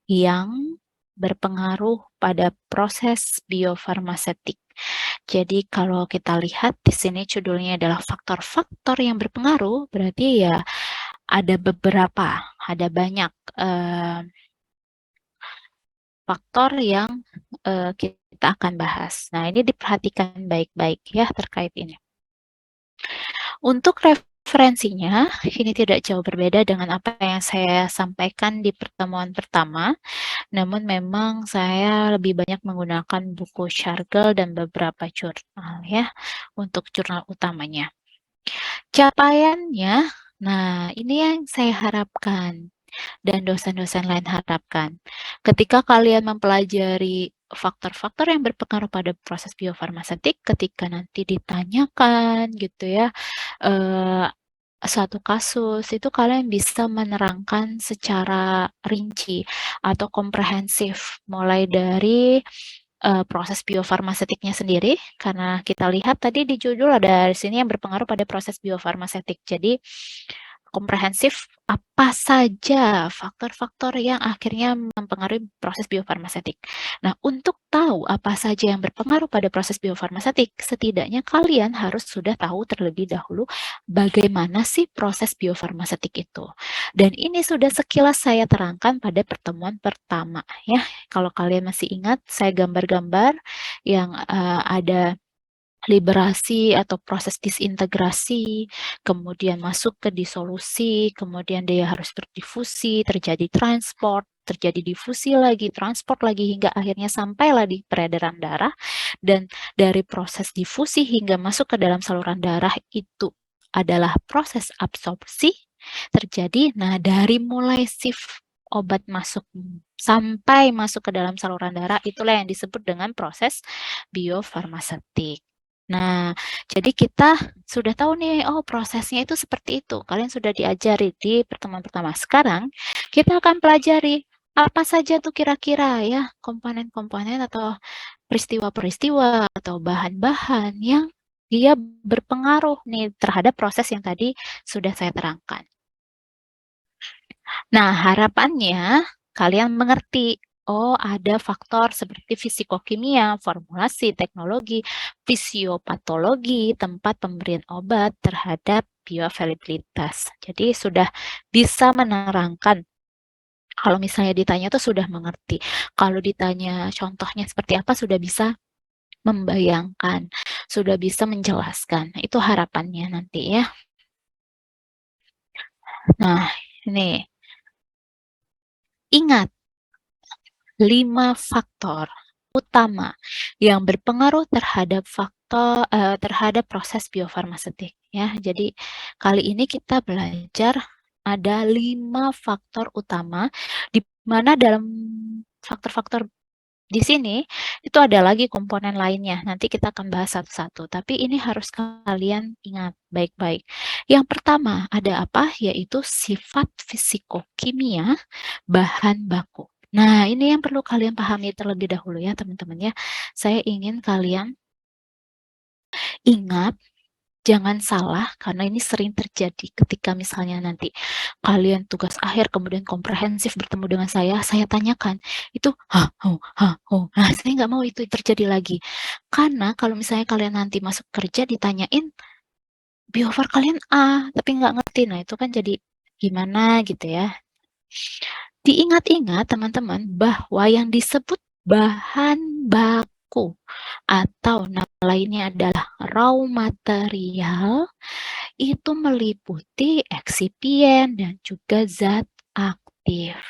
yang berpengaruh pada proses biofarmasetik. Jadi kalau kita lihat di sini judulnya adalah faktor-faktor yang berpengaruh, berarti ya ada beberapa, ada banyak faktor yang kita akan bahas. Nah, ini diperhatikan baik-baik ya terkait ini. Untuk referensinya, ini tidak jauh berbeda dengan apa yang saya sampaikan di pertemuan pertama, namun memang saya lebih banyak menggunakan buku Shargel dan beberapa jurnal ya, untuk jurnal utamanya. Capaiannya, nah ini yang saya harapkan dan dosen-dosen lain harapkan. Ketika kalian mempelajari faktor-faktor yang berpengaruh pada proses biofarmasetik, ketika nanti ditanyakan gitu ya, suatu kasus, itu kalian bisa menerangkan secara rinci atau komprehensif, mulai dari proses biofarmasetiknya sendiri, karena kita lihat tadi di judul ada di sini yang berpengaruh pada proses biofarmasetik. Jadi komprehensif apa saja faktor-faktor yang akhirnya mempengaruhi proses biofarmasetik. Nah, untuk tahu apa saja yang berpengaruh pada proses biofarmasetik, setidaknya kalian harus sudah tahu terlebih dahulu bagaimana sih proses biofarmasetik itu. Dan ini sudah sekilas saya terangkan pada pertemuan pertama ya. Kalau kalian masih ingat, saya gambar-gambar yang ada liberasi atau proses disintegrasi, kemudian masuk ke disolusi, kemudian dia harus berdifusi, terjadi transport, terjadi difusi lagi, transport lagi, hingga akhirnya sampailah di peredaran darah. Dan dari proses difusi hingga masuk ke dalam saluran darah itu adalah proses absorpsi terjadi. Nah, dari mulai shift obat masuk sampai masuk ke dalam saluran darah, itulah yang disebut dengan proses biofarmasetik. Nah, jadi kita sudah tahu nih, oh prosesnya itu seperti itu. Kalian sudah diajari di pertemuan pertama. Sekarang kita akan pelajari apa saja tuh kira-kira ya komponen-komponen atau peristiwa-peristiwa atau bahan-bahan yang dia berpengaruh nih terhadap proses yang tadi sudah saya terangkan. Nah, harapannya kalian mengerti, oh ada faktor seperti fisikokimia, formulasi, teknologi, fisiopatologi, tempat pemberian obat terhadap bioavailabilitas. Jadi sudah bisa menerangkan. Kalau misalnya ditanya itu sudah mengerti. Kalau ditanya contohnya seperti apa sudah bisa membayangkan, sudah bisa menjelaskan. Itu harapannya nanti ya. Nah, ini ingat 5 faktor utama yang berpengaruh terhadap terhadap proses biofarmasetik ya. Jadi kali ini kita belajar ada 5 faktor utama di mana dalam faktor-faktor di sini itu ada lagi komponen lainnya. Nanti kita akan bahas satu-satu, tapi ini harus kalian ingat baik-baik. Yang pertama ada apa? Yaitu sifat fisikokimia bahan baku. Nah, ini yang perlu kalian pahami terlebih dahulu ya, teman-teman ya. Saya ingin kalian ingat, jangan salah, karena ini sering terjadi ketika misalnya nanti kalian tugas akhir, kemudian komprehensif bertemu dengan saya tanyakan, itu, nah saya nggak mau itu terjadi lagi. Karena kalau misalnya kalian nanti masuk kerja ditanyain, biovar kalian A, tapi nggak ngerti, nah itu kan jadi gimana gitu ya. Diingat-ingat teman-teman bahwa yang disebut bahan baku atau nama lainnya adalah raw material itu meliputi eksipien dan juga zat aktif.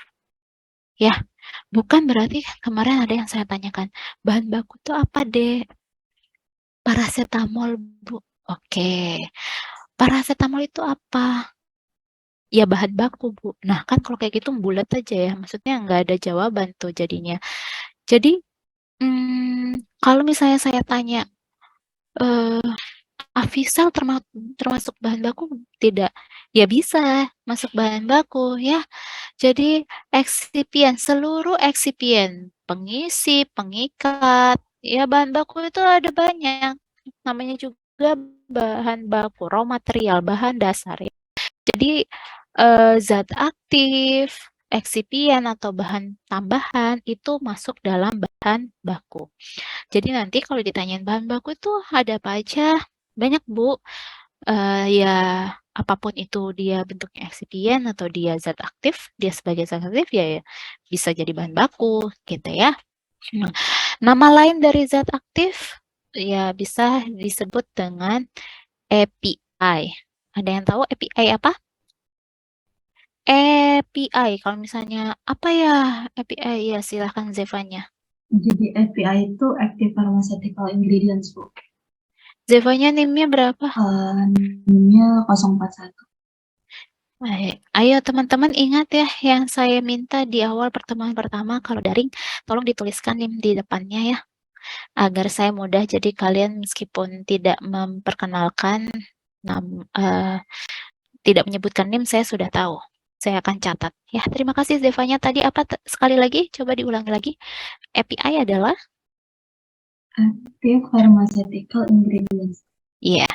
Ya, bukan berarti kemarin ada yang saya tanyakan, bahan baku itu apa, Dek? Parasetamol, Bu. Oke. Parasetamol itu apa? Ya bahan baku, Bu. Nah, kan kalau kayak gitu bulat aja ya, maksudnya nggak ada jawaban tuh jadinya. Jadi, kalau misalnya saya tanya, eee, Avisal termasuk bahan baku tidak? Ya bisa masuk bahan baku ya. Jadi eksipien, seluruh eksipien, pengisi, pengikat, ya bahan baku itu ada banyak. Namanya juga bahan baku, raw material, bahan dasar ya. Jadi, zat aktif, eksipien atau bahan tambahan itu masuk dalam bahan baku. Jadi nanti kalau ditanyain bahan baku itu ada apa aja? Banyak, Bu. Ya apapun itu dia bentuknya eksipien atau dia zat aktif, dia sebagai zat aktif ya bisa jadi bahan baku gitu ya. Nah, nama lain dari zat aktif ya bisa disebut dengan API. Ada yang tahu API apa? API, kalau misalnya apa ya API? Ya silahkan Zevanya. Jadi API itu Active Pharmaceutical Ingredients, Bu. Zevanya NIM-nya berapa? NIM-nya 041. Ayo teman-teman ingat ya yang saya minta di awal pertemuan pertama kalau daring tolong dituliskan NIM di depannya ya agar saya mudah jadi kalian meskipun tidak memperkenalkan tidak menyebutkan NIM saya sudah tahu. Saya akan catat. Ya, terima kasih Zevanya. Tadi apa sekali lagi? Coba diulangi lagi. API adalah Active Pharmaceutical Ingredients. iya.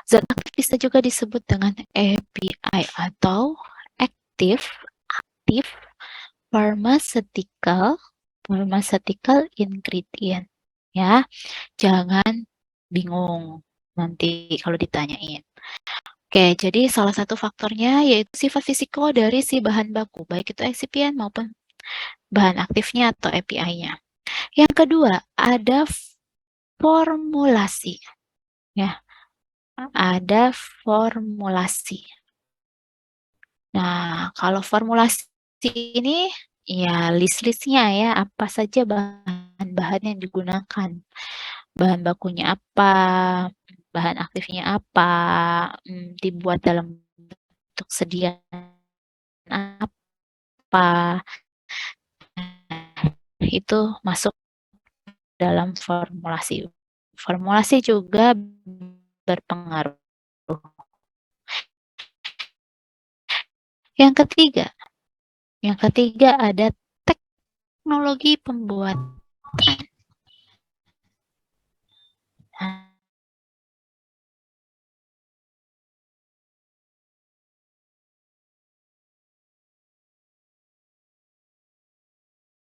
Zat aktif bisa juga disebut dengan API atau active pharmaceutical ingredient. Ya, jangan bingung nanti kalau ditanyain. Oke, jadi salah satu faktornya yaitu sifat fisiko dari si bahan baku, baik itu eksipien maupun bahan aktifnya atau API-nya. Yang kedua, ada formulasi. Ya, ada formulasi. Nah, kalau formulasi ini ya list-listnya ya, apa saja bahan-bahan yang digunakan. Bahan bakunya apa, bahan aktifnya apa, dibuat dalam bentuk sediaan apa, itu masuk dalam formulasi. Formulasi juga berpengaruh. Yang ketiga ada teknologi pembuatan.